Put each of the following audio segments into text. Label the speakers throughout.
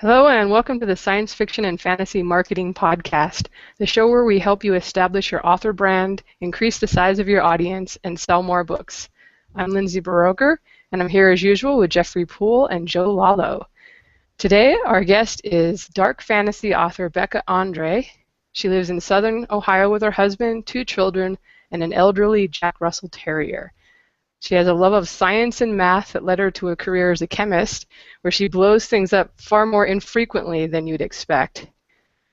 Speaker 1: Hello and welcome to the Science Fiction and Fantasy Marketing Podcast, the show where we help you establish your author brand, increase the size of your audience, and sell more books. I'm Lindsay Baroker, and I'm here as usual with Jeffrey Poole and Joe Lalo. Today, our guest is dark fantasy author Becca Andre. She lives in southern Ohio with her husband, 2 children, and an elderly Jack Russell Terrier. She has a love of science and math that led her to a career as a chemist, where she blows things up far more infrequently than you'd expect.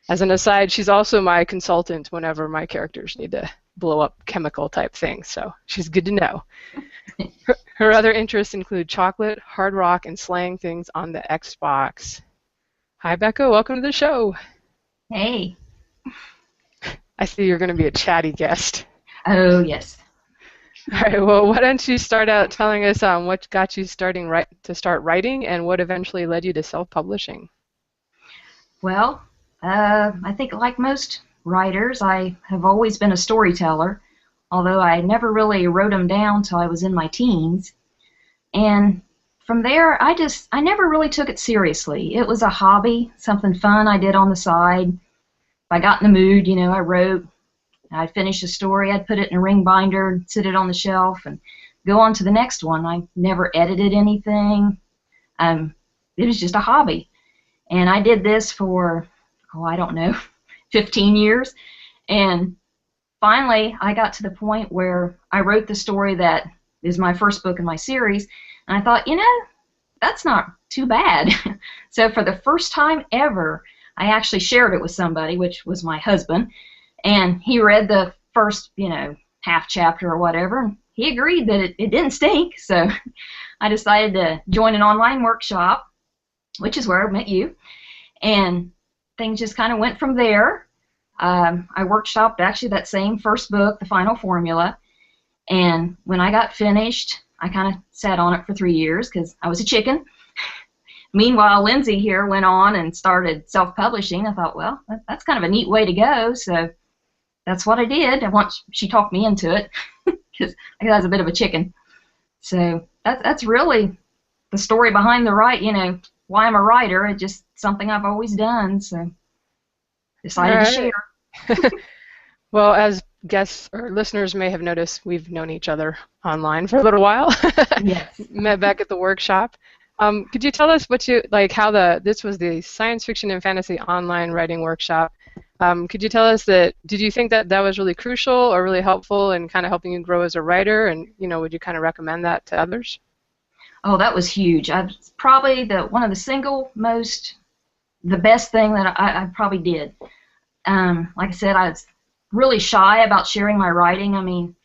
Speaker 1: As an aside, she's also my consultant whenever my characters need to blow up chemical type things, so she's good to know. Her other interests include chocolate, hard rock, and slaying things on the Xbox. Hi, Becca. Welcome to the show.
Speaker 2: Hey.
Speaker 1: I see you're going to be a chatty guest.
Speaker 2: Oh, yes.
Speaker 1: All right, well, why don't you start out telling us what got you to start writing and what eventually led you to self-publishing?
Speaker 2: Well, I think like most writers, I have always been a storyteller, although I never really wrote them down till I was in my teens. And from there, I never really took it seriously. It was a hobby, something fun I did on the side. If I got in the mood, I wrote. I'd finish a story, I'd put it in a ring binder, sit it on the shelf, and go on to the next one. I never edited anything. It was just a hobby. And I did this for, 15 years. And finally, I got to the point where I wrote the story that is my first book in my series, and I thought, that's not too bad. So for the first time ever, I actually shared it with somebody, which was my husband. And he read the first, half chapter or whatever, and he agreed that it didn't stink. So I decided to join an online workshop, which is where I met you. And things just kind of went from there. I workshopped actually that same first book, The Final Formula. And when I got finished, I kind of sat on it for 3 years because I was a chicken. Meanwhile, Lindsay here went on and started self-publishing. I thought, well, that's kind of a neat way to go. So that's what I did. And once she talked me into it, because I was a bit of a chicken. So that's really the story behind the why I'm a writer. It's just something I've always done. So decided to share.
Speaker 1: Well, as guests or listeners may have noticed, we've known each other online for a little while.
Speaker 2: Yes.
Speaker 1: Met back at the workshop. Could you tell us this was the Science Fiction and Fantasy Online Writing Workshop. Could you tell us did you think that was really crucial or really helpful in kind of helping you grow as a writer, and would you kind of recommend that to others?
Speaker 2: Oh, that was huge. Probably one of the best thing that I probably did. Like I said, I was really shy about sharing my writing. I mean,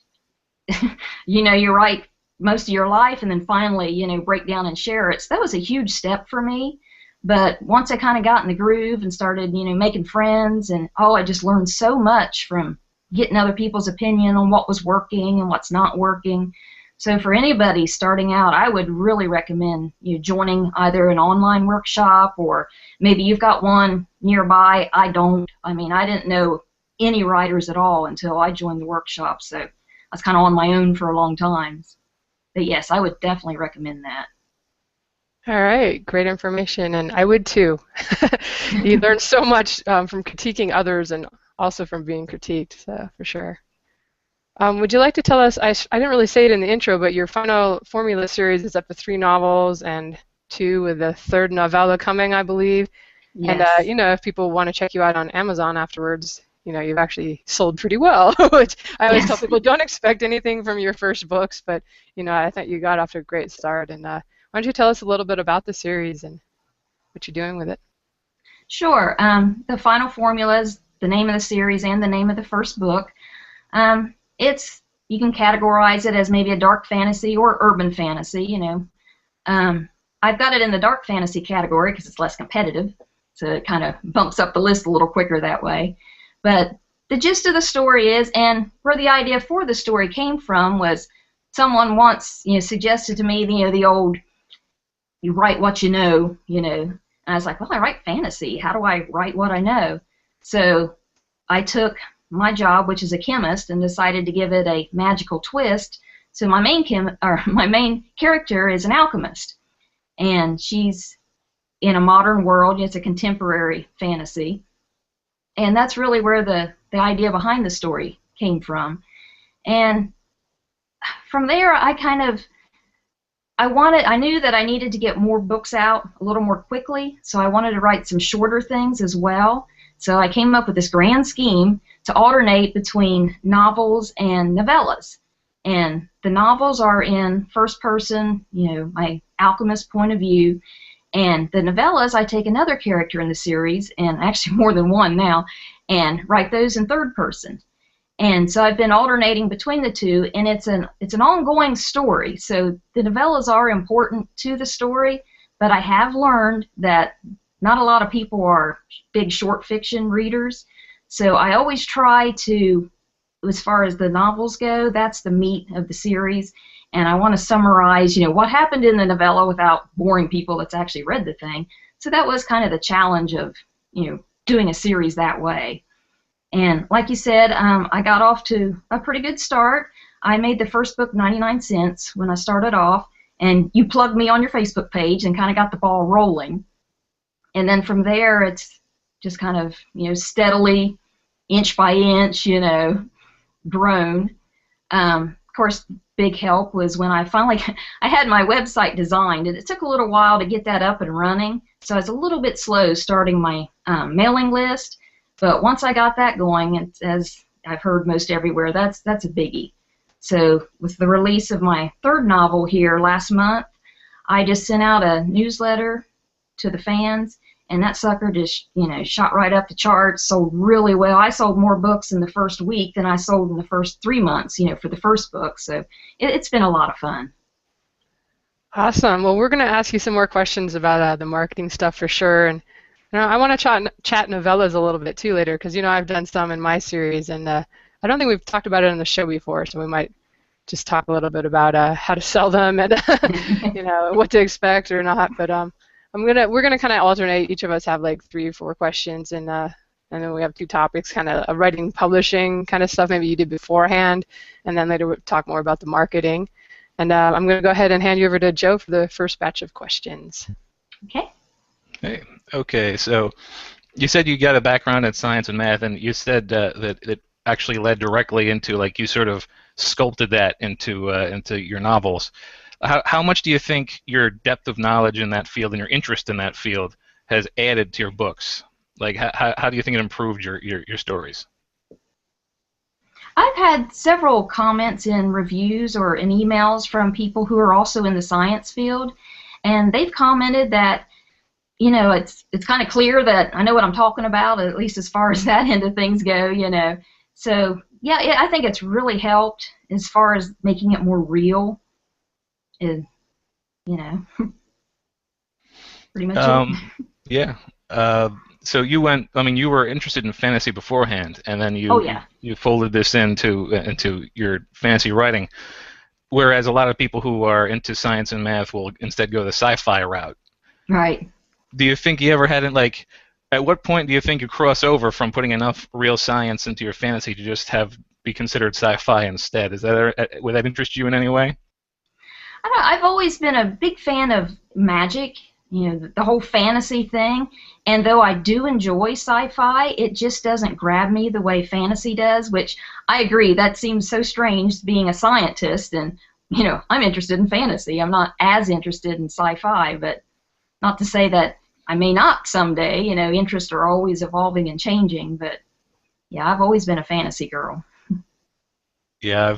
Speaker 2: you write most of your life and then finally, break down and share it. So that was a huge step for me. But once I kind of got in the groove and started, making friends, and I just learned so much from getting other people's opinion on what was working and what's not working. So for anybody starting out, I would really recommend joining either an online workshop, or maybe you've got one nearby. I don't. I mean, I didn't know any writers at all until I joined the workshop. So I was kind of on my own for a long time. But yes, I would definitely recommend that.
Speaker 1: All right, great information, and I would too. You learn so much from critiquing others and also from being critiqued, so for sure. Would you like to tell us, I didn't really say it in the intro, but your Final Formula series is up to 3 novels and 2 with the 3rd novella coming, I believe.
Speaker 2: Yes.
Speaker 1: And, if people want to check you out on Amazon afterwards, you've actually sold pretty well, which I always tell people, don't expect anything from your first books, but, I think you got off to a great start. And why don't you tell us a little bit about the series and what you're doing with it?
Speaker 2: Sure. The Final Formula is the name of the series and the name of the first book. You can categorize it as maybe a dark fantasy or urban fantasy. I've got it in the dark fantasy category because it's less competitive, so it kind of bumps up the list a little quicker that way. But the gist of the story is, and where the idea for the story came from, was someone once suggested to me the old, you write what you know, and I was like, well, I write fantasy. How do I write what I know? So I took my job, which is a chemist, and decided to give it a magical twist. So my main character is an alchemist, and she's in a modern world. It's a contemporary fantasy. And that's really where the idea behind the story came from. And from there, I knew that I needed to get more books out a little more quickly, so I wanted to write some shorter things as well. So I came up with this grand scheme to alternate between novels and novellas. And the novels are in first person, my alchemist point of view. And the novellas, I take another character in the series, and actually more than one now, and write those in third person. And so I've been alternating between the two, and it's an ongoing story. So the novellas are important to the story, but I have learned that not a lot of people are big short fiction readers. So I always try to, as far as the novels go, that's the meat of the series. And I want to summarize, what happened in the novella without boring people that's actually read the thing. So that was kind of the challenge of, doing a series that way. And like you said, I got off to a pretty good start. I made the first book 99 cents when I started off, and you plugged me on your Facebook page and kind of got the ball rolling. And then from there, it's just kind of, steadily, inch by inch, grown. Of course, big help was when I finally I had my website designed, and it took a little while to get that up and running. So I was a little bit slow starting my mailing list, but once I got that going, as I've heard most everywhere, that's a biggie. So with the release of my third novel here last month, I just sent out a newsletter to the fans, and that sucker just, shot right up the charts, sold really well. I sold more books in the first week than I sold in the first 3 months, for the first book. So it's been a lot of fun.
Speaker 1: Awesome. Well, we're going to ask you some more questions about the marketing stuff for sure. And I want to chat novellas a little bit too later, because I've done some in my series, and I don't think we've talked about it on the show before, so we might just talk a little bit about how to sell them and what to expect or not. But we're gonna kind of alternate. Each of us have like 3 or 4 questions, and then we have 2 topics, kind of writing, publishing kind of stuff maybe you did beforehand, and then later we'll talk more about the marketing. And I'm going to go ahead and hand you over to Joe for the first batch of questions.
Speaker 2: Okay.
Speaker 3: Hey. Okay. So you said you got a background in science and math, and you said that it actually led directly into, like, you sort of sculpted that into your novels. How much do you think your depth of knowledge in that field and your interest in that field has added to your books? Like, how do you think it improved your stories?
Speaker 2: I've had several comments in reviews or in emails from people who are also in the science field, and they've commented that, it's kind of clear that I know what I'm talking about, at least as far as that end of things go, So, yeah, I think it's really helped as far as making it more real. Pretty much it.
Speaker 3: Yeah. So you were interested in fantasy beforehand, and then you folded this into your fantasy writing, whereas a lot of people who are into science and math will instead go the sci-fi route.
Speaker 2: Right.
Speaker 3: Do you think you ever had it, like, at what point do you think you cross over from putting enough real science into your fantasy to just be considered sci-fi instead? Would that interest you in any way?
Speaker 2: I've always been a big fan of magic, the whole fantasy thing, and though I do enjoy sci-fi, it just doesn't grab me the way fantasy does, which I agree, that seems so strange being a scientist, and I'm interested in fantasy. I'm not as interested in sci-fi, but not to say that I may not someday. Interests are always evolving and changing, but yeah, I've always been a fantasy girl.
Speaker 3: Yeah,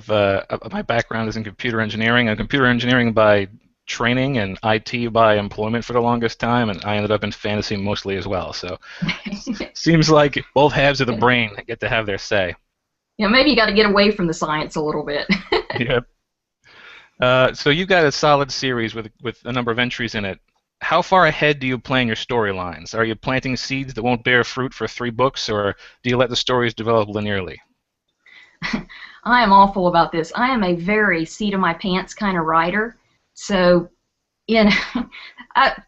Speaker 3: my background is in computer engineering. I'm computer engineering by training and IT by employment for the longest time, and I ended up in fantasy mostly as well. So seems like both halves of the brain get to have their say.
Speaker 2: Yeah, maybe you got to get away from the science a little bit.
Speaker 3: Yep. So you've got a solid series with a number of entries in it. How far ahead do you plan your storylines? Are you planting seeds that won't bear fruit for 3 books, or do you let the stories develop linearly?
Speaker 2: I am awful about this. I am a very seat-of-my-pants kind of writer. So,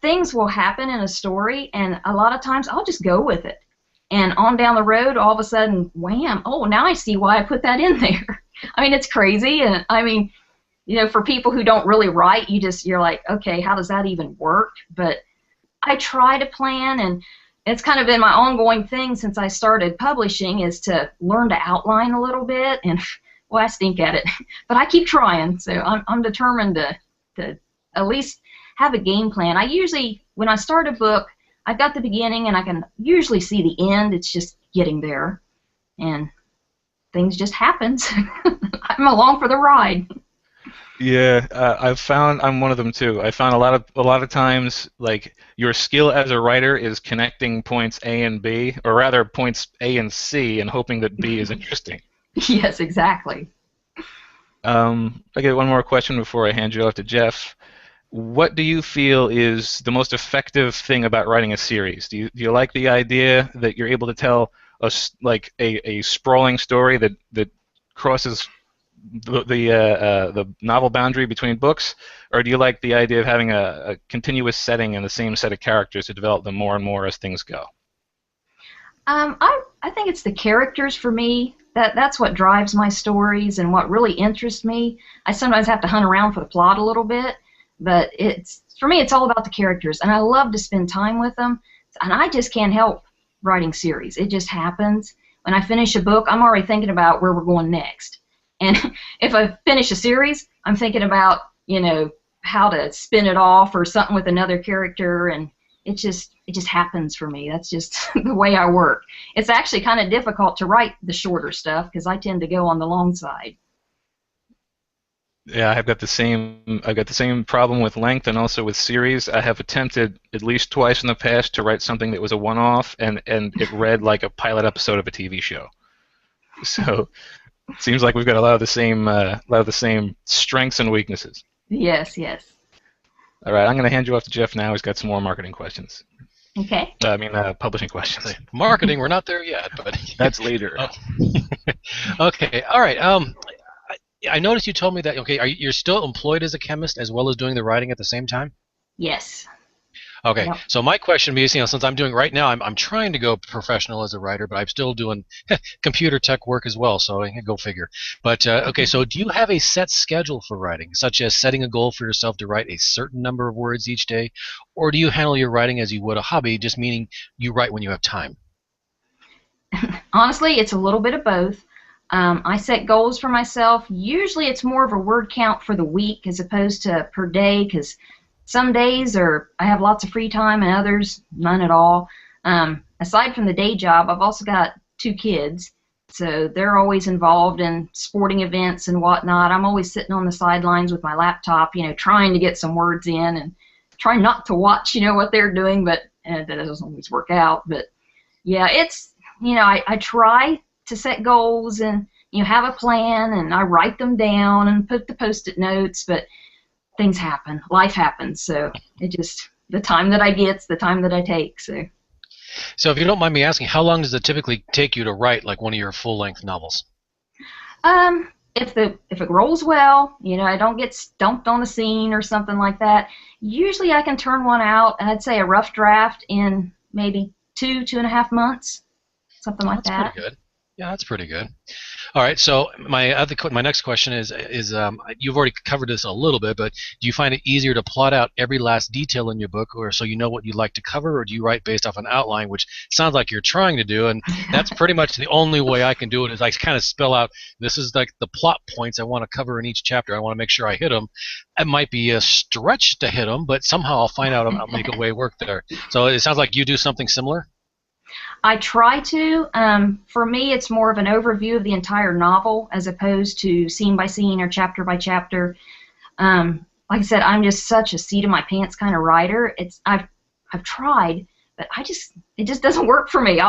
Speaker 2: things will happen in a story, and a lot of times I'll just go with it. And on down the road, all of a sudden, wham, oh, now I see why I put that in there. I mean, it's crazy, and I mean, for people who don't really write, you're like, okay, how does that even work? But I try to plan, and it's kind of been my ongoing thing since I started publishing, is to learn to outline a little bit, and well, I stink at it, but I keep trying, so I'm determined to at least have a game plan. I usually, when I start a book, I've got the beginning, and I can usually see the end. It's just getting there, and things just happen. I'm along for the ride.
Speaker 3: Yeah, I've found I'm one of them too. I found a lot of times, like, your skill as a writer is connecting points A and B, or rather points A and C, and hoping that B is interesting.
Speaker 2: Yes, exactly.
Speaker 3: I get one more question before I hand you off to Jeff. What do you feel is the most effective thing about writing a series? Do you like the idea that you're able to tell a sprawling story that crosses the novel boundary between books, or do you like the idea of having a continuous setting and the same set of characters to develop them more and more as things go?
Speaker 2: I think it's the characters for me. That's what drives my stories and what really interests me. I sometimes have to hunt around for the plot a little bit, but for me it's all about the characters, and I love to spend time with them, and I just can't help writing series. It just happens. When I finish a book, I'm already thinking about where we're going next. And if I finish a series, I'm thinking about, how to spin it off or something with another character, and it just happens for me. That's just the way I work. It's actually kind of difficult to write the shorter stuff because I tend to go on the long side.
Speaker 3: Yeah, I've got the same problem with length and also with series. I have attempted at least twice in the past to write something that was a one-off, and it read like a pilot episode of a TV show. So it seems like we've got a lot of the same strengths and weaknesses.
Speaker 2: Yes, yes.
Speaker 3: All right, I'm going to hand you off to Jeff now. He's got some more marketing questions.
Speaker 2: Okay.
Speaker 3: Publishing questions.
Speaker 4: Marketing, we're not there yet, but
Speaker 3: that's later.
Speaker 4: Oh. Okay, all right. I noticed you told me that. Okay, you're still employed as a chemist as well as doing the writing at the same time?
Speaker 2: Yes.
Speaker 4: Okay,
Speaker 2: Yep.
Speaker 4: so my question is, since I'm doing right now, I'm trying to go professional as a writer, but I'm still doing computer tech work as well, so go figure. But, okay, so do you have a set schedule for writing, such as setting a goal for yourself to write a certain number of words each day, or do you handle your writing as you would a hobby, just meaning you write when you have time?
Speaker 2: Honestly, it's a little bit of both. I set goals for myself. Usually it's more of a word count for the week as opposed to per day, because some days I have lots of free time and others none at all. Aside from the day job, I've also got 2 kids, so they're always involved in sporting events and whatnot. I'm always sitting on the sidelines with my laptop, trying to get some words in and trying not to watch, what they're doing, but that doesn't always work out. But yeah, it's, I try to set goals and have a plan, and I write them down and put the post-it notes, but things happen, life happens, so the time that I get's the time that I take. So
Speaker 4: if you don't mind me asking, how long does it typically take you to write like one of your full-length novels?
Speaker 2: If it rolls well, I don't get stumped on the scene or something like that, usually I can turn one out, I'd say a rough draft, in maybe 2.5 months, something like that.
Speaker 4: That's pretty good. Yeah, that's pretty good. All right, so my next question is you've already covered this a little bit, but do you find it easier to plot out every last detail in your book, or so you know what you'd like to cover, or do you write based off an outline, which sounds like you're trying to do, and that's pretty much the only way I can do it, is I kind of spell out, this is like the plot points I want to cover in each chapter. I want to make sure I hit them. It might be a stretch to hit them, but somehow I'll find out, I'll make a way work there. So it sounds like you do something similar?
Speaker 2: I try to. For me, it's more of an overview of the entire novel as opposed to scene by scene or chapter by chapter. Like I said, I'm just such a seat of my pants kind of writer. I've tried, but it just doesn't work for me.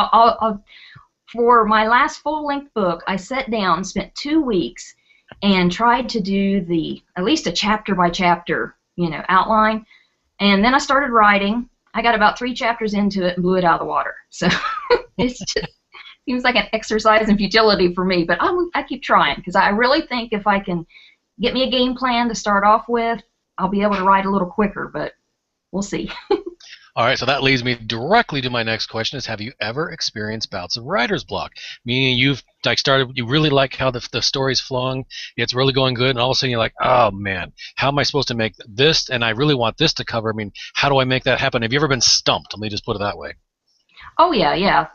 Speaker 2: For my last full-length book, I sat down, spent 2 weeks, and tried to do at least a chapter by chapter, outline, and then I started writing. I got about 3 chapters into it and blew it out of the water. So it just seems like an exercise in futility for me. But I keep trying, because I really think if I can get me a game plan to start off with, I'll be able to write a little quicker. But we'll see.
Speaker 4: All right, so that leads me directly to my next question: is have you ever experienced bouts of writer's block? Meaning you've started, you really like how the story's flowing, it's really going good, and all of a sudden you're like, oh man, how am I supposed to make this? And I really want this to cover. I mean, how do I make that happen? Have you ever been stumped? Let me just put it that way.
Speaker 2: Oh yeah.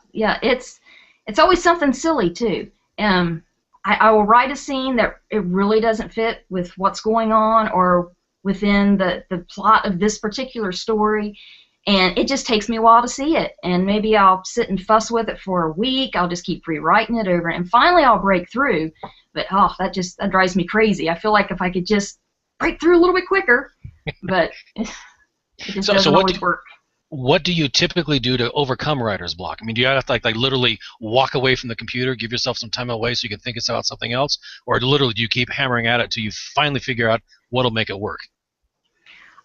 Speaker 2: It's always something silly too. I will write a scene that it really doesn't fit with what's going on or within the plot of this particular story, and it just takes me a while to see it. And maybe I'll sit and fuss with it for a week. I'll just keep rewriting it over, and finally I'll break through. But that drives me crazy. I feel like if I could just break through a little bit quicker, but it just doesn't always work.
Speaker 4: What do you typically do to overcome writer's block? I mean, do you have to like literally walk away from the computer, give yourself some time away so you can think about something else, or literally do you keep hammering at it till you finally figure out what'll make it work?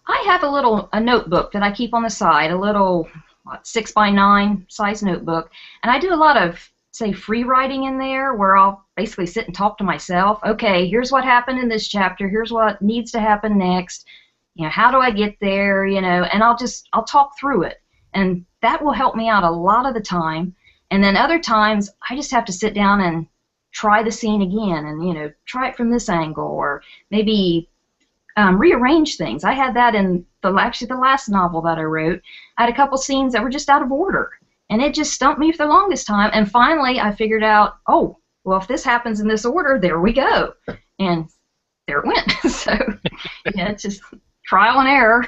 Speaker 2: I have a notebook that I keep on the side, a little 6x9 size notebook, and I do a lot of, say, free writing in there where I'll basically sit and talk to myself. Okay, here's what happened in this chapter. Here's what needs to happen next. How do I get there? And I'll talk through it, and that will help me out a lot of the time. And then other times I just have to sit down and try the scene again, and try it from this angle, or maybe rearrange things. I had that in the last novel that I wrote. I had a couple scenes that were just out of order, and it just stumped me for the longest time. And finally, I figured out, oh, well, if this happens in this order, there we go, and there it went. So, yeah, it's just trial and error.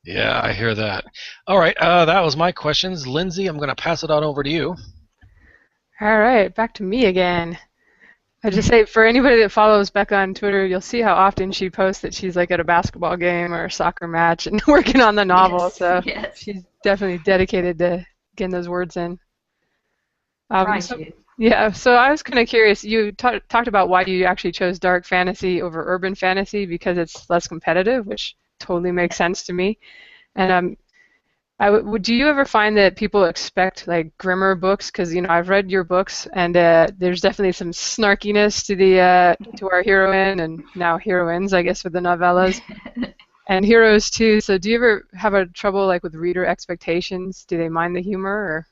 Speaker 4: Yeah, I hear that. All right, that was my questions. Lindsay, I'm going to pass it on over to you.
Speaker 1: All right, back to me again. I just say, for anybody that follows Becca on Twitter, you'll see how often she posts that she's like at a basketball game or a soccer match and working on the novel.
Speaker 2: Yes,
Speaker 1: so
Speaker 2: yes.
Speaker 1: She's definitely dedicated to getting those words in.
Speaker 2: To.
Speaker 1: Yeah, so I was kind of curious. You talked about why you actually chose dark fantasy over urban fantasy, because it's less competitive, which totally makes sense to me. And do you ever find that people expect like grimmer books? Because I've read your books, and there's definitely some snarkiness to our heroine, and now heroines, I guess, with the novellas, and heroes too. So do you ever have a trouble like with reader expectations? Do they mind the humor? Or?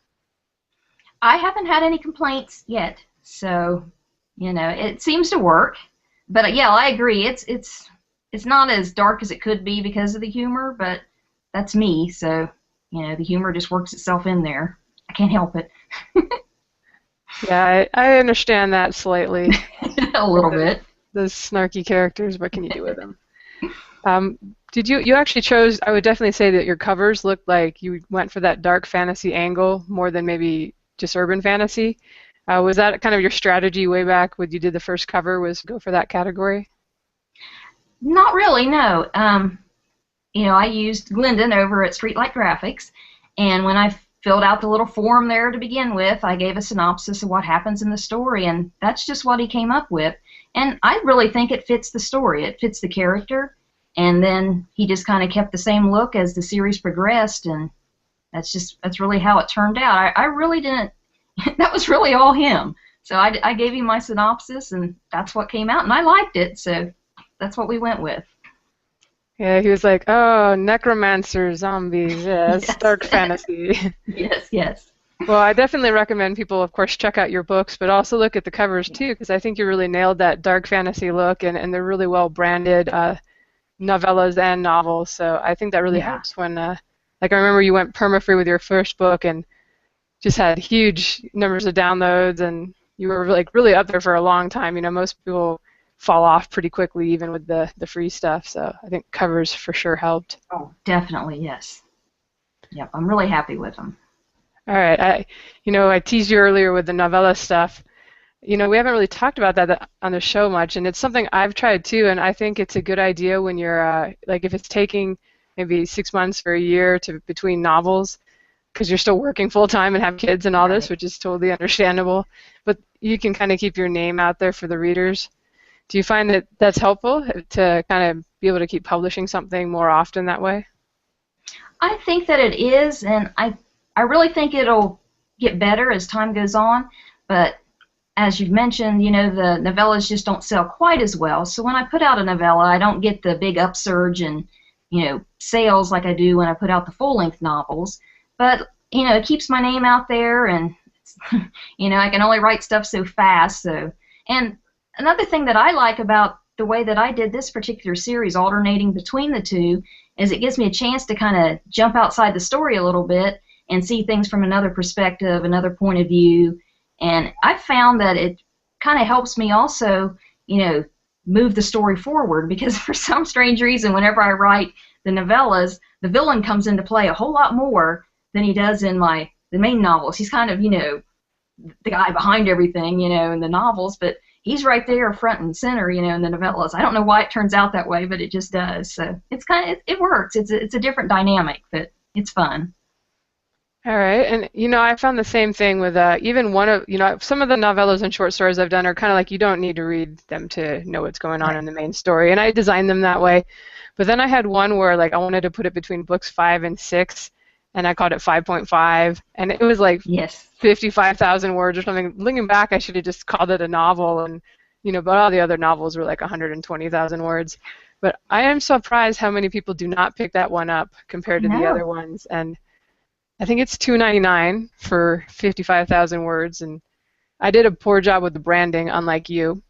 Speaker 2: I haven't had any complaints yet, so it seems to work. But yeah, I agree. It's not as dark as it could be because of the humor, but that's me. So the humor just works itself in there. I can't help it.
Speaker 1: Yeah, I understand that slightly.
Speaker 2: A little bit.
Speaker 1: Those snarky characters, what can you do with them? Did you actually chose? I would definitely say that your covers looked like you went for that dark fantasy angle more than maybe just urban fantasy. Was that kind of your strategy way back when you did the first cover, was go for that category?
Speaker 2: Not really, no. I used Glendon over at Streetlight Graphics, and when I filled out the little form there to begin with, I gave a synopsis of what happens in the story, and that's just what he came up with. And I really think it fits the story. It fits the character, and then he just kind of kept the same look as the series progressed, and that's really how it turned out. I really didn't. That was really all him. So I gave him my synopsis, and that's what came out, and I liked it. So that's what we went with.
Speaker 1: Yeah, he was like, oh, necromancer, zombies, yes,
Speaker 2: Yes.
Speaker 1: dark fantasy.
Speaker 2: Yes.
Speaker 1: Well, I definitely recommend people, of course, check out your books, but also look at the covers too, because I think you really nailed that dark fantasy look, and they're really well branded novellas and novels. So I think that really helps when, like I remember you went perma-free with your first book and just had huge numbers of downloads, and you were like really up there for a long time. Most people fall off pretty quickly even with the free stuff. So I think covers for sure helped.
Speaker 2: Oh, definitely, yes. Yep, I'm really happy with them.
Speaker 1: All right, I teased you earlier with the novella stuff. We haven't really talked about that on the show much, and it's something I've tried too, and I think it's a good idea when you're, like if it's taking maybe 6 months or a year between novels, because you're still working full-time and have kids and all this, which is totally understandable, but you can kind of keep your name out there for the readers. Do you find that that's helpful to kind of be able to keep publishing something more often that way?
Speaker 2: I think that it is, and I really think it'll get better as time goes on, but as you've mentioned, the novellas just don't sell quite as well. So when I put out a novella, I don't get the big upsurge in sales like I do when I put out the full-length novels. But, it keeps my name out there, and, I can only write stuff so fast. And another thing that I like about the way that I did this particular series, alternating between the two, is it gives me a chance to kind of jump outside the story a little bit and see things from another perspective, another point of view. And I found that it kind of helps me also, move the story forward, because for some strange reason, whenever I write the novellas, the villain comes into play a whole lot more than he does in the main novels. He's kind of, the guy behind everything, in the novels, but he's right there front and center, in the novellas. I don't know why it turns out that way, but it just does. So it's it works. It's a different dynamic, but it's fun.
Speaker 1: All right, and I found the same thing with even one of some of the novellas and short stories I've done are kind of like you don't need to read them to know what's going on in the main story, and I designed them that way. But then I had one where like I wanted to put it between books 5 and 6, and I called it 5.5, and it was like 55,000 words or something. Looking back, I should have just called it a novel, and but all the other novels were like 120,000 words. But I am surprised how many people do not pick that one up compared to the other ones, and I think it's $2.99 for 55,000 words, and I did a poor job with the branding, unlike you.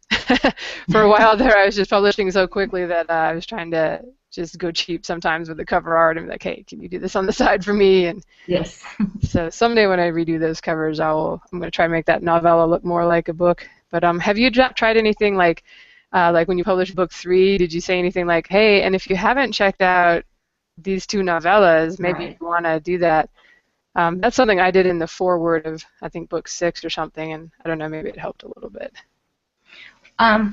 Speaker 1: For a while there, I was just publishing so quickly that I was trying to just go cheap sometimes with the cover art and be like, hey, can you do this on the side for me? And
Speaker 2: yes.
Speaker 1: So someday when I redo those covers, I'm going to try and make that novella look more like a book. But have you tried anything like when you published book 3, did you say anything like, hey, and if you haven't checked out these 2 novellas, maybe you want to do that? That's something I did in the foreword of, I think, book 6 or something, and I don't know, maybe it helped a little bit.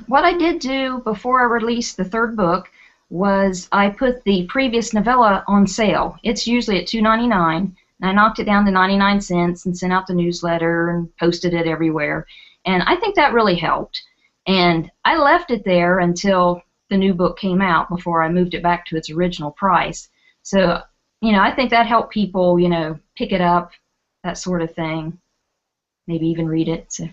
Speaker 2: What I did do before I released the 3rd book was I put the previous novella on sale. It's usually at $2.99, and I knocked it down to 99 cents and sent out the newsletter and posted it everywhere. And I think that really helped. And I left it there until the new book came out before I moved it back to its original price. So I think that helped people, pick it up, that sort of thing. Maybe even read it. So.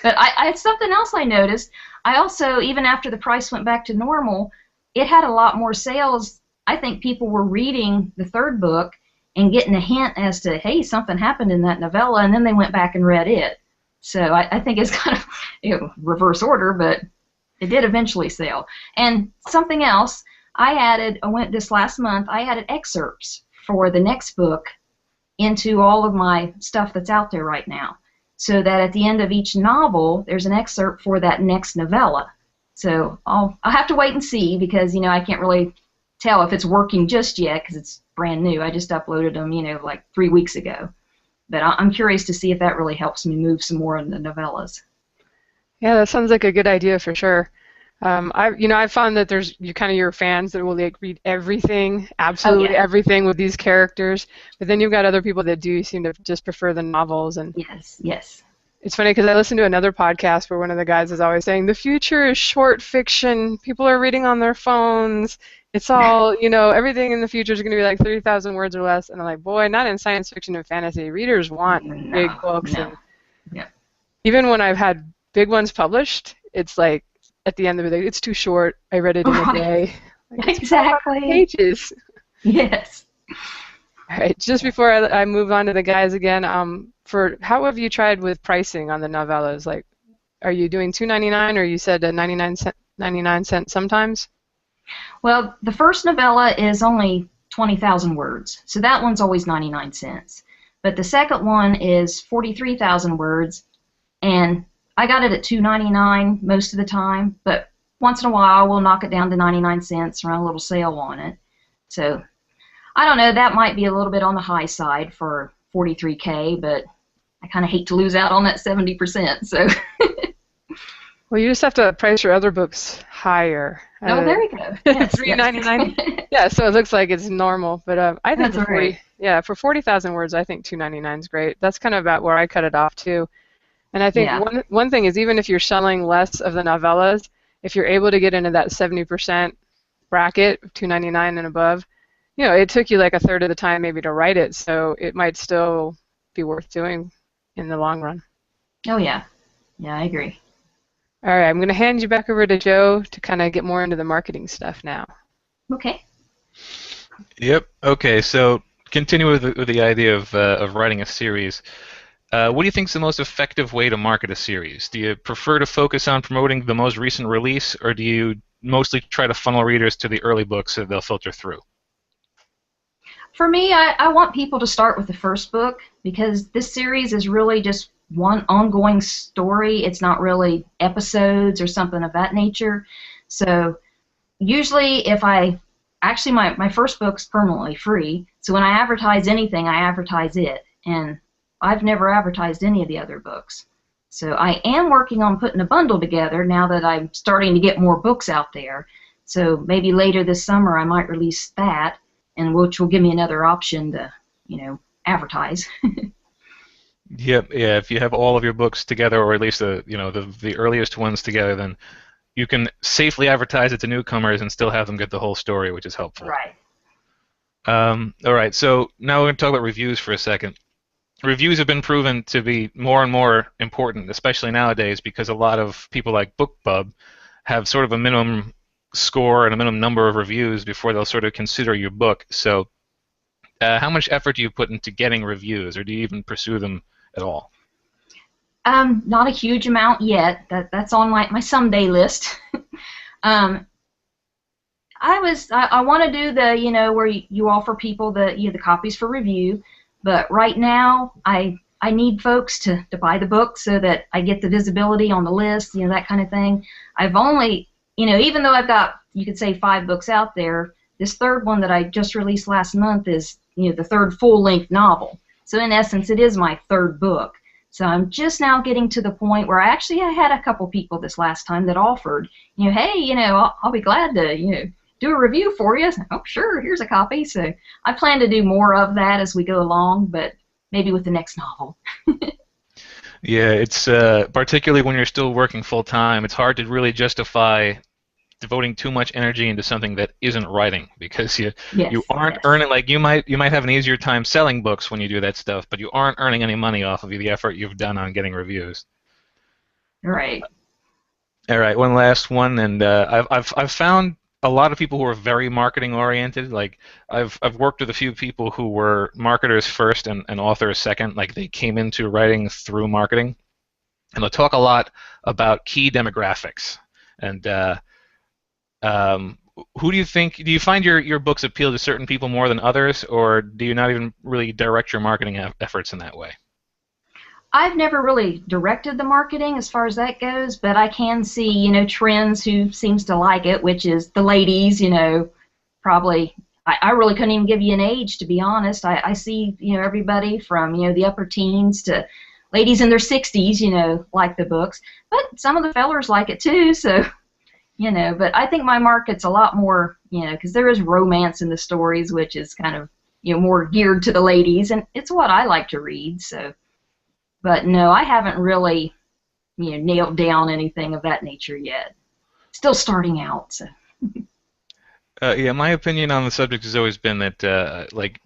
Speaker 2: But it's something else I noticed. I also, even after the price went back to normal, it had a lot more sales. I think people were reading the 3rd book and getting a hint as to, hey, something happened in that novella, and then they went back and read it. So I think it's kind of reverse order, but it did eventually sell. And something else, this last month, I added excerpts for the next book into all of my stuff that's out there right now, so that at the end of each novel, there's an excerpt for that next novella. So I'll have to wait and see, because, I can't really tell if it's working just yet because it's brand new. I just uploaded them, like 3 weeks ago. But I'm curious to see if that really helps me move some more in the novellas.
Speaker 1: Yeah, that sounds like a good idea for sure. I've found that there's your fans that will read everything, absolutely everything with these characters, but then you've got other people that do seem to just prefer the novels. And
Speaker 2: yes.
Speaker 1: It's funny because I listened to another podcast where one of the guys is always saying the future is short fiction. People are reading on their phones. It's all, everything in the future is going to be like 30,000 words or less. And I'm like, boy, not in science fiction and fantasy. Readers want big books.
Speaker 2: No.
Speaker 1: And even when I've had big ones published, it's like, at the end of it, it's too short. I read it in a day. Like,
Speaker 2: exactly.
Speaker 1: Pages.
Speaker 2: Yes.
Speaker 1: All right. Just before I move on to the guys again, how have you tried with pricing on the novellas? Like, are you doing $2.99, or you said 99 cents sometimes?
Speaker 2: Well, the first novella is only 20,000 words, so that one's always 99 cents. But the second one is 43,000 words, and I got it at $2.99 most of the time, but once in a while we'll knock it down to 99 cents, run a little sale on it. So I don't know, that might be a little bit on the high side for 43K, but I kind of hate to lose out on that 70%. So.
Speaker 1: Well, you just have to price your other books higher.
Speaker 2: Oh, there we go. Yes,
Speaker 1: $3.99. Yes. Yeah, so it looks like it's normal, but I think for 40,000 words, I think $2.99 is great. That's kind of about where I cut it off too. And I think one thing is, even if you're selling less of the novellas, if you're able to get into that 70% bracket, $2.99 and above, it took you like a third of the time maybe to write it, so it might still be worth doing in the long run.
Speaker 2: Oh, yeah. Yeah, I agree.
Speaker 1: All right, I'm going to hand you back over to Joe to kind of get more into the marketing stuff now.
Speaker 2: Okay.
Speaker 3: Yep. Okay. So continue with the idea of writing a series. What do you think is the most effective way to market a series? Do you prefer to focus on promoting the most recent release, or do you mostly try to funnel readers to the early books so they'll filter through?
Speaker 2: For me, I want people to start with the first book because this series is really just one ongoing story. It's not really episodes or something of that nature. So usually actually my first book's permanently free, so when I advertise anything, I advertise it. And I've never advertised any of the other books. So I am working on putting a bundle together now that I'm starting to get more books out there. So maybe later this summer I might release that, and which will give me another option to, advertise.
Speaker 3: Yep. Yeah. If you have all of your books together, or at least the earliest ones together, then you can safely advertise it to newcomers and still have them get the whole story, which is helpful.
Speaker 2: Right.
Speaker 3: All right. So now we're going to talk about reviews for a second. Reviews have been proven to be more and more important, especially nowadays, because a lot of people like BookBub have sort of a minimum score and a minimum number of reviews before they'll sort of consider your book. So how much effort do you put into getting reviews, or do you even pursue them at all?
Speaker 2: Not a huge amount yet. That's on my someday list. I want to do the where you offer people the copies for review, but right now I need folks to buy the book so that I get the visibility on the list, that kind of thing. I've only even though I've got, you could say, 5 books out there, this third one that I just released last month is the third full-length novel. So in essence, it is my third book. So I'm just now getting to the point where I had a couple people this last time that offered, hey, I'll be glad to, do a review for you. Oh, sure, here's a copy. So I plan to do more of that as we go along, but maybe with the next novel.
Speaker 3: Yeah, it's particularly when you're still working full time, it's hard to really justify devoting too much energy into something that isn't writing, because you aren't earning, like you might have an easier time selling books when you do that stuff, but you aren't earning any money off of the effort you've done on getting reviews.
Speaker 2: Right.
Speaker 3: All right, one last one, and I've found a lot of people who are very marketing oriented. Like I've worked with a few people who were marketers first and authors second. Like they came into writing through marketing, and they'll talk a lot about key demographics. And who do you find your books appeal to certain people more than others, or do you not even really direct your marketing efforts in that way?
Speaker 2: I've never really directed the marketing as far as that goes, but I can see, trends who seems to like it, which is the ladies, probably. I really couldn't even give you an age, to be honest. I see, everybody from, the upper teens to ladies in their 60s, like the books. But some of the fellers like it too, so, but I think my market's a lot more, because there is romance in the stories, which is kind of, more geared to the ladies, and it's what I like to read, so. But no, I haven't really, nailed down anything of that nature yet. Still starting out. So.
Speaker 3: Yeah, my opinion on the subject has always been that, like,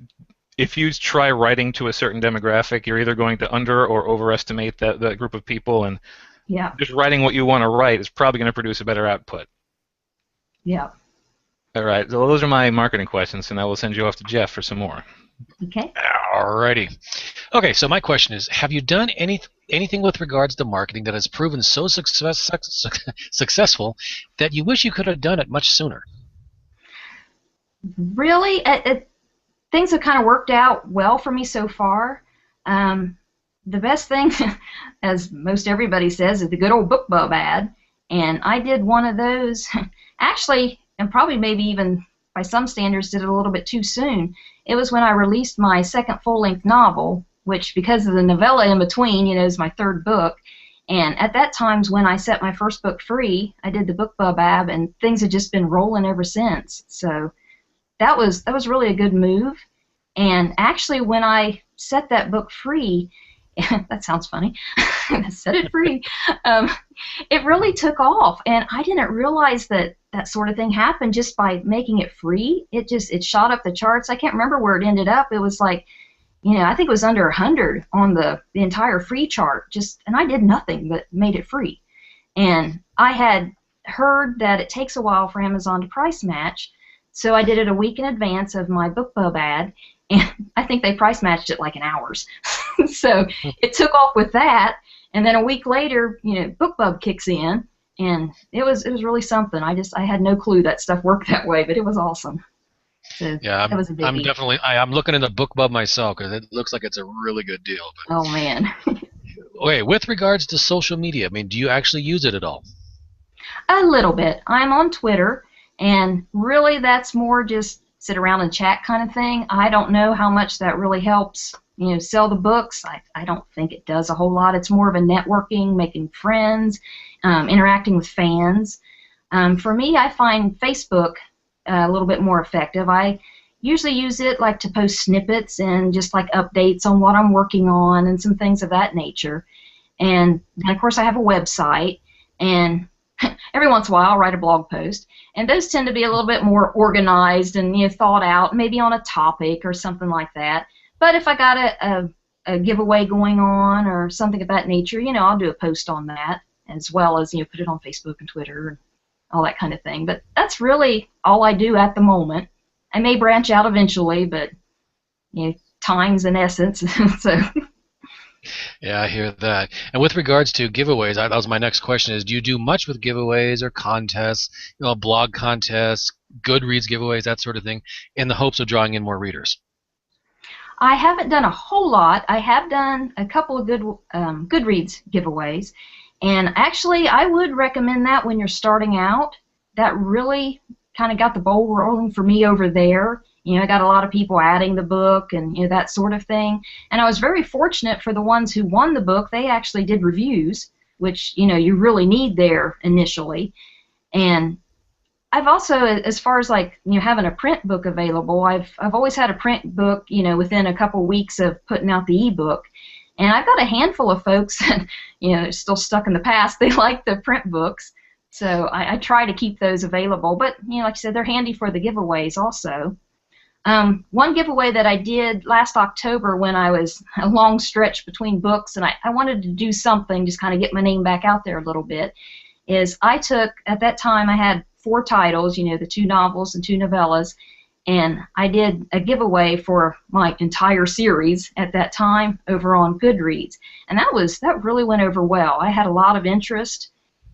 Speaker 3: if you try writing to a certain demographic, you're either going to under or overestimate that group of people, and just writing what you want to write is probably going to produce a better output.
Speaker 2: Yeah.
Speaker 3: All right, so those are my marketing questions, and I will send you off to Jeff for some more.
Speaker 2: Okay.
Speaker 4: Alrighty. Okay, so my question is, have you done anything with regards to marketing that has proven so successful that you wish you could have done it much sooner?
Speaker 2: Really? Things have kind of worked out well for me so far. The best thing, as most everybody says, is the good old BookBub ad. And I did one of those, actually, and probably maybe even by some standards did it a little bit too soon. It was when I released my second full-length novel, which, because of the novella in between, is my third book. And at that time's when I set my first book free. I did the BookBub ad, and things have just been rolling ever since. So that was really a good move. And actually, when I set that book free, that sounds funny. Set it free. It really took off, and I didn't realize that sort of thing happened just by making it free. It shot up the charts. I can't remember where it ended up. It was like, I think it was under 100 on the entire free chart. And I did nothing but made it free. And I had heard that it takes a while for Amazon to price match. So I did it a week in advance of my BookBub ad, and I think they price matched it like in hours. So it took off with that, and then a week later, BookBub kicks in, and it was really something. I had no clue that stuff worked that way, but it was awesome. So
Speaker 4: Yeah,
Speaker 2: that was a biggie.
Speaker 4: I'm looking into BookBub myself because it looks like it's a really good deal. But
Speaker 2: Oh man.
Speaker 4: okay, with regards to social media, I mean, do you actually use it at all?
Speaker 2: A little bit. I'm on Twitter, and really that's more just sit around and chat kind of thing. I don't know how much that really helps, sell the books. I don't think it does a whole lot. It's more of a networking, making friends, interacting with fans. For me, I find Facebook a little bit more effective. I usually use it like to post snippets and just like updates on what I'm working on and some things of that nature. And then, of course, I have a website, and every once in a while I'll write a blog post, and those tend to be a little bit more organized and thought out, maybe on a topic or something like that. But if I got a giveaway going on or something of that nature, I'll do a post on that, as well as put it on Facebook and Twitter and all that kind of thing. But that's really all I do at the moment. I may branch out eventually, but time's an essence. So.
Speaker 4: Yeah, I hear that. And with regards to giveaways, that was my next question: is do you do much with giveaways or contests, blog contests, Goodreads giveaways, that sort of thing, in the hopes of drawing in more readers?
Speaker 2: I haven't done a whole lot. I have done a couple of Goodreads giveaways, and actually I would recommend that when you're starting out. That really kind of got the ball rolling for me over there. I got a lot of people adding the book and that sort of thing. And I was very fortunate for the ones who won the book. They actually did reviews, which you really need there initially. And I've also, as far as like having a print book available, I've always had a print book within a couple weeks of putting out the ebook. And I've got a handful of folks that are still stuck in the past. They like the print books. So I try to keep those available. But like I said, they're handy for the giveaways also. One giveaway that I did last October when I was a long stretch between books and I wanted to do something, just kind of get my name back out there a little bit, is I took, at that time I had 4 titles, the 2 novels and 2 novellas, and I did a giveaway for my entire series at that time over on Goodreads. And that really went over well. I had a lot of interest,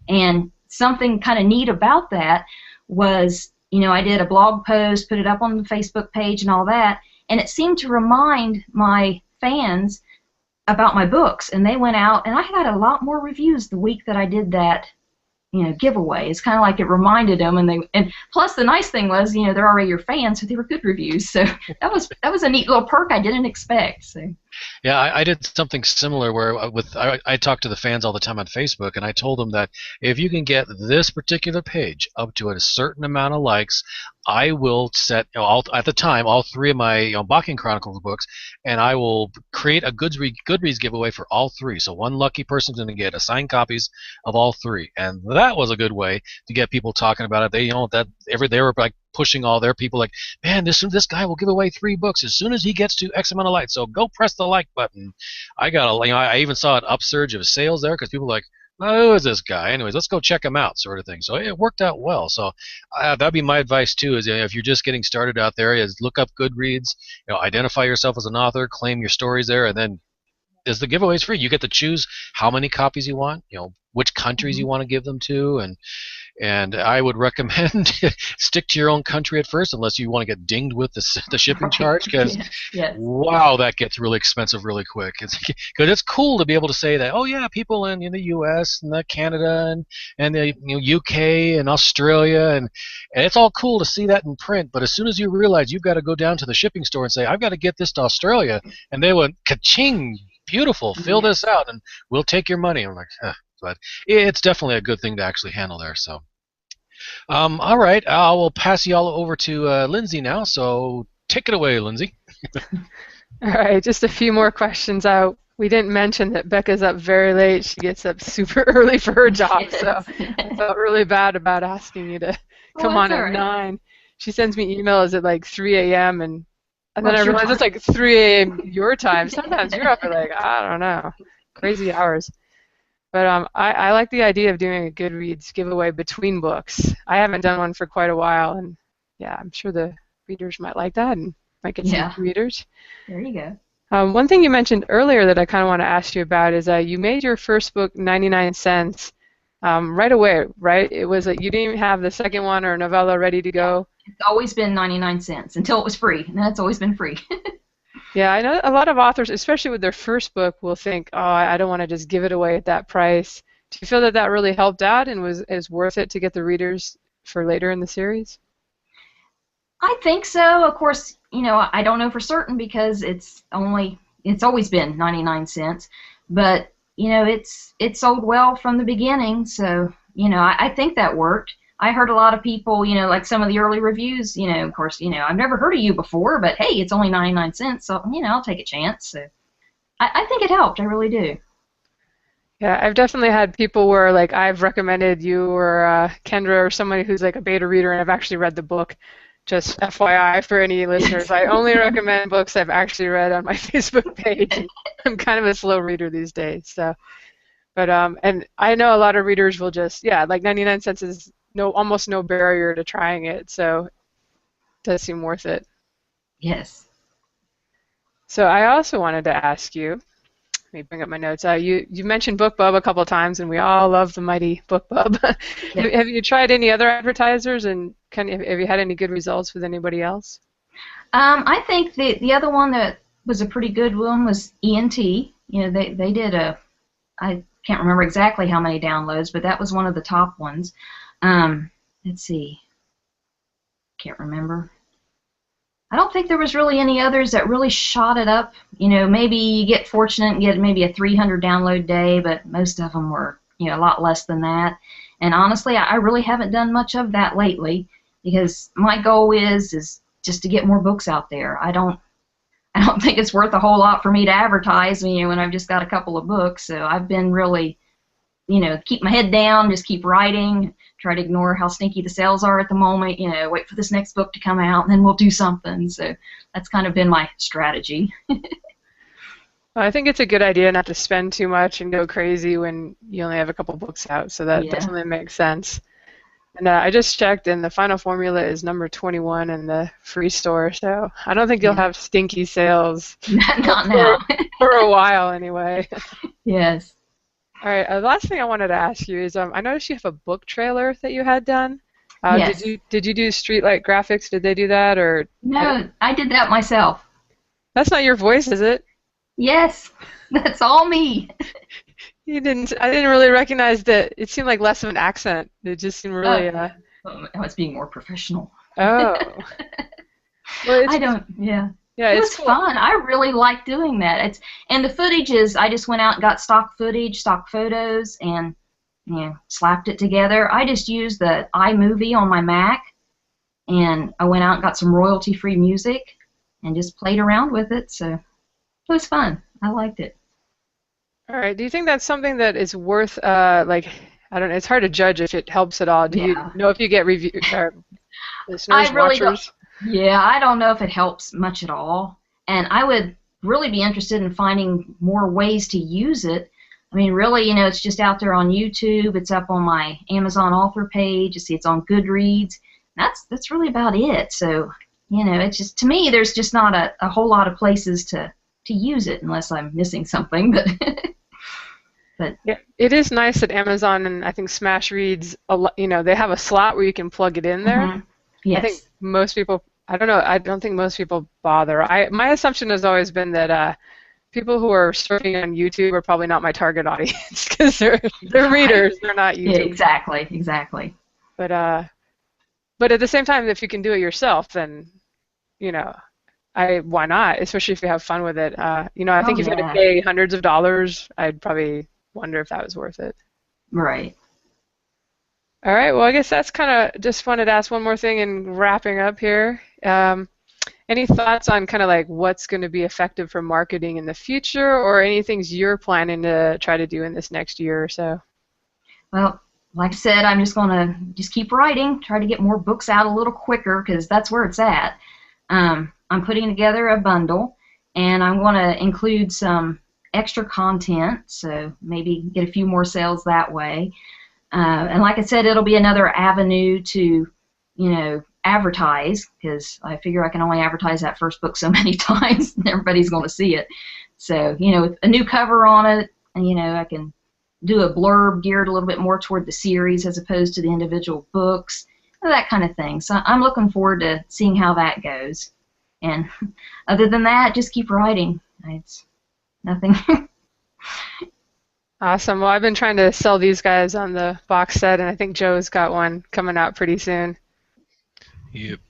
Speaker 2: and something kind of neat about that was I did a blog post, put it up on the Facebook page and all that, and it seemed to remind my fans about my books, and they went out, and I had a lot more reviews the week that I did that giveaway. It's kind of like it reminded them, and plus the nice thing was they're already your fans, so they were good reviews. So that was a neat little perk I didn't expect. So.
Speaker 4: Yeah, I did something similar where I talk to the fans all the time on Facebook, and I told them that if you can get this particular page up to a certain amount of likes, I will set at the time all 3 of my Backing Chronicles books, and I will create a Goodreads giveaway for all 3. So one lucky person's going to get assigned copies of all 3, and that was a good way to get people talking about it. They were like pushing all their people, like, man, this guy will give away 3 books as soon as he gets to X amount of likes. So go press the like button. I even saw an upsurge of sales there because people were like, oh, who is this guy? Anyways, let's go check him out, sort of thing. So it worked out well. So that'd be my advice too. Is if you're just getting started out there, is look up Goodreads. Identify yourself as an author, claim your stories there, and then is the giveaways free. You get to choose how many copies you want. Which countries you want to give them to, and I would recommend stick to your own country at first, unless you want to get dinged with the shipping charge, because
Speaker 2: yes.
Speaker 4: Wow, that gets really expensive really quick. Because it's cool to be able to say that, oh yeah, people in the U.S. and Canada and the UK and Australia, and it's all cool to see that in print. But as soon as you realize you've got to go down to the shipping store and say, I've got to get this to Australia, and they went ka-ching, beautiful, fill this out, and we'll take your money. I'm like, but it's definitely a good thing to actually handle there. So, all right, I will pass you all over to Lindsay now. So take it away, Lindsay.
Speaker 1: All right, just a few more questions out. We didn't mention that Becca's up very late. She gets up super early for her job, so I felt really bad about asking you to come on at 9. She sends me emails at like 3 a.m. and then I realize it's like 3 a.m. your time. Sometimes you're up at like, I don't know, crazy hours. But I like the idea of doing a Goodreads giveaway between books. I haven't done one for quite a while, and yeah, I'm sure the readers might like that and might get some readers.
Speaker 2: There you go.
Speaker 1: One thing you mentioned earlier that I kind of want to ask you about is you made your first book 99 cents right away, right? It was you didn't even have the second one or novella ready to go.
Speaker 2: It's always been 99 cents until it was free, and that's always been free.
Speaker 1: Yeah, I know a lot of authors, especially with their first book, will think, oh, I don't want to just give it away at that price. Do you feel that that really helped out and is worth it to get the readers for later in the series?
Speaker 2: I think so. Of course, I don't know for certain because it's always been 99 cents, but it's sold well from the beginning, so I think that worked. I heard a lot of people, like some of the early reviews, of course, I've never heard of you before, but hey, it's only 99 cents, so I'll take a chance. So I think it helped. I really do.
Speaker 1: Yeah, I've definitely had people where like I've recommended you or Kendra or somebody who's like a beta reader and I've actually read the book. Just FYI for any listeners, I only recommend books I've actually read on my Facebook page. I'm kind of a slow reader these days, so. But and I know a lot of readers will just like 99 cents is almost no barrier to trying it, so it does seem worth it.
Speaker 2: Yes.
Speaker 1: So I also wanted to ask you. Let me bring up my notes. You mentioned BookBub a couple of times, and we all love the mighty BookBub. Have you tried any other advertisers, and have you had any good results with anybody else?
Speaker 2: I think the other one that was a pretty good one was ENT. They did I can't remember exactly how many downloads, but that was one of the top ones. Let's see. Can't remember. I don't think there was really any others that really shot it up. Maybe you get fortunate and get maybe a 300 download day, but most of them were, a lot less than that. And honestly, I really haven't done much of that lately because my goal is just to get more books out there. I don't think it's worth a whole lot for me to advertise, when I've just got a couple of books. So I've been really, keep my head down, just keep writing, try to ignore how stinky the sales are at the moment, wait for this next book to come out, and then we'll do something. So that's kind of been my strategy.
Speaker 1: Well, I think it's a good idea not to spend too much and go crazy when you only have a couple books out, so that definitely makes sense. And I just checked, and the final formula is number 21 in the free store, so I don't think you'll have stinky sales
Speaker 2: Not now.
Speaker 1: for a while anyway.
Speaker 2: Yes.
Speaker 1: All right, the last thing I wanted to ask you is I noticed you have a book trailer that you had done.
Speaker 2: Yes.
Speaker 1: Did you do Streetlight Graphics? Did they do that? Or
Speaker 2: No, I did that myself.
Speaker 1: That's not your voice, is it?
Speaker 2: Yes, that's all me.
Speaker 1: I didn't really recognize that. It seemed like less of an accent. It just seemed really.
Speaker 2: I was being more professional.
Speaker 1: Oh. Well, Yeah,
Speaker 2: it was fun. I really like doing that. And the footage is I just went out and got stock footage, stock photos, and slapped it together. I just used the iMovie on my Mac, and I went out and got some royalty-free music, and just played around with it. So it was fun. I liked it.
Speaker 1: All right. Do you think that's something that is worth I don't know. It's hard to judge if it helps at all. Do you know if you get listeners, watchers?
Speaker 2: I don't know if it helps much at all. And I would really be interested in finding more ways to use it. I mean, really, it's just out there on YouTube. It's up on my Amazon author page. You see, it's on Goodreads. That's really about it. So, it's just, to me, there's just not a whole lot of places to use it unless I'm missing something. But
Speaker 1: yeah, it is nice that Amazon and I think Smash Reads, they have a slot where you can plug it in there.
Speaker 2: Mm-hmm. Yes.
Speaker 1: I think most people, I don't know, I don't think most people bother. My assumption has always been that people who are surfing on YouTube are probably not my target audience because they're readers, they're not YouTube.
Speaker 2: Yeah, exactly.
Speaker 1: But at the same time, if you can do it yourself, then why not? Especially if you have fun with it. I think if you had to pay hundreds of dollars, I'd probably wonder if that was worth it.
Speaker 2: Right.
Speaker 1: All right. Well, I guess that's kind of just wanted to ask one more thing in wrapping up here. Any thoughts on kind of like what's going to be effective for marketing in the future, or any things you're planning to try to do in this next year or so?
Speaker 2: Well, like I said, I'm just going to just keep writing, try to get more books out a little quicker because that's where it's at. I'm putting together a bundle, and I'm going to include some extra content, so maybe get a few more sales that way. And like I said, it'll be another avenue to, advertise, because I figure I can only advertise that first book so many times and everybody's going to see it. So, with a new cover on it, and, I can do a blurb geared a little bit more toward the series as opposed to the individual books, that kind of thing. So I'm looking forward to seeing how that goes. And other than that, just keep writing. It's nothing.
Speaker 1: Awesome. Well, I've been trying to sell these guys on the box set, and I think Joe's got one coming out pretty soon.
Speaker 3: Yep.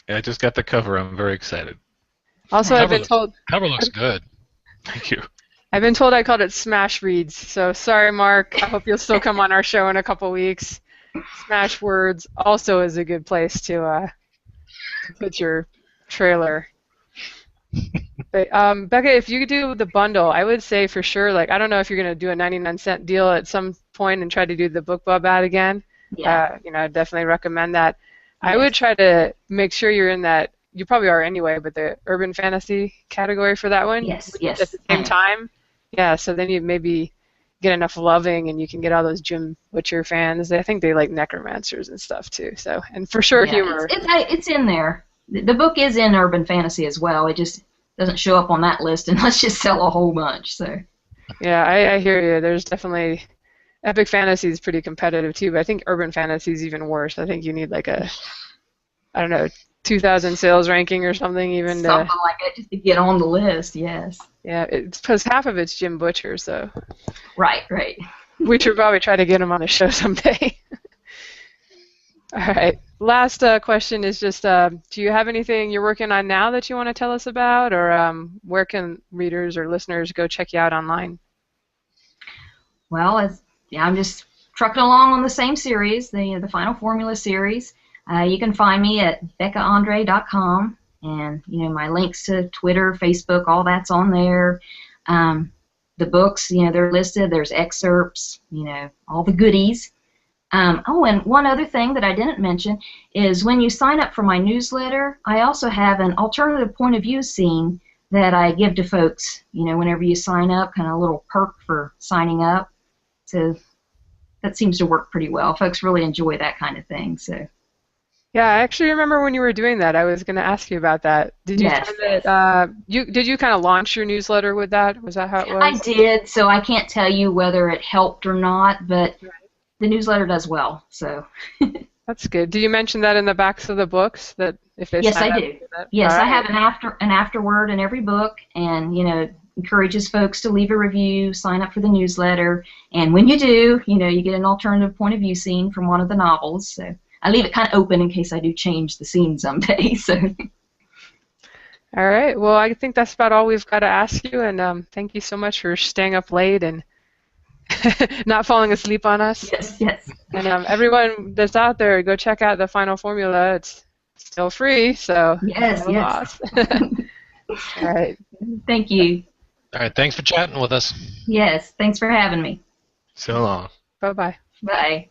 Speaker 3: I just got the cover. I'm very excited.
Speaker 1: Also, I've been told...
Speaker 4: Cover looks good.
Speaker 3: Thank you.
Speaker 1: I've been told I called it Smash Reads, so sorry, Mark. I hope you'll still come on our show in a couple weeks. Smash Words also is a good place to put your trailer. But, Becca, if you do the bundle, I would say for sure, like, I don't know if you're going to do a 99-cent deal at some point and try to do the BookBub ad again.
Speaker 2: Yeah.
Speaker 1: I definitely recommend that.
Speaker 2: Yes.
Speaker 1: I would try to make sure you're in that, you probably are anyway, but the urban fantasy category for that one.
Speaker 2: Yes.
Speaker 1: At the same time. Yeah, so then you maybe get enough loving and you can get all those Jim Butcher fans. I think they like necromancers and stuff too. So, and for sure, humor.
Speaker 2: It's in there. The book is in urban fantasy as well. It just doesn't show up on that list unless you sell a whole bunch. So.
Speaker 1: Yeah, I hear you. There's definitely epic fantasy is pretty competitive too, but I think urban fantasy is even worse. I think you need like a, I don't know, 2,000 sales ranking or something even
Speaker 2: something like that just to get on the list. Yes.
Speaker 1: Yeah, it's because half of it's Jim Butcher, so.
Speaker 2: Right.
Speaker 1: We should probably try to get him on the show someday. All right. Last question is just, do you have anything you're working on now that you want to tell us about, or where can readers or listeners go check you out online?
Speaker 2: Well, I'm just trucking along on the same series, the Final Formula series. You can find me at beccaandre.com, and my links to Twitter, Facebook, all that's on there. The books, they're listed. There's excerpts, all the goodies. And one other thing that I didn't mention is when you sign up for my newsletter, I also have an alternative point of view scene that I give to folks, whenever you sign up, kind of a little perk for signing up. So that seems to work pretty well. Folks really enjoy that kind of thing. So.
Speaker 1: Yeah, I actually remember when you were doing that. I was going to ask you about that. Did you did you kind of launch your newsletter with that? Was that how it was?
Speaker 2: I did, so I can't tell you whether it helped or not, but the newsletter does well. So.
Speaker 1: That's good. Do you mention that in the backs of the books that if they
Speaker 2: Yes,
Speaker 1: sign
Speaker 2: I
Speaker 1: up
Speaker 2: do.
Speaker 1: to that?
Speaker 2: Yes,
Speaker 1: All
Speaker 2: I
Speaker 1: right.
Speaker 2: have an afterword in every book, and encourages folks to leave a review, sign up for the newsletter, and when you do, you get an alternative point of view scene from one of the novels. So I leave it kind of open in case I do change the scene someday. So.
Speaker 1: All right. Well, I think that's about all we've got to ask you, and thank you so much for staying up late and not falling asleep on us.
Speaker 2: Yes.
Speaker 1: And everyone that's out there, go check out the Final Formula. It's still free, so
Speaker 2: Yes.
Speaker 1: loss. All right.
Speaker 2: Thank you.
Speaker 4: All right, thanks for chatting with us.
Speaker 2: Yes, thanks for having me.
Speaker 3: So long.
Speaker 1: Bye-bye.
Speaker 2: Bye.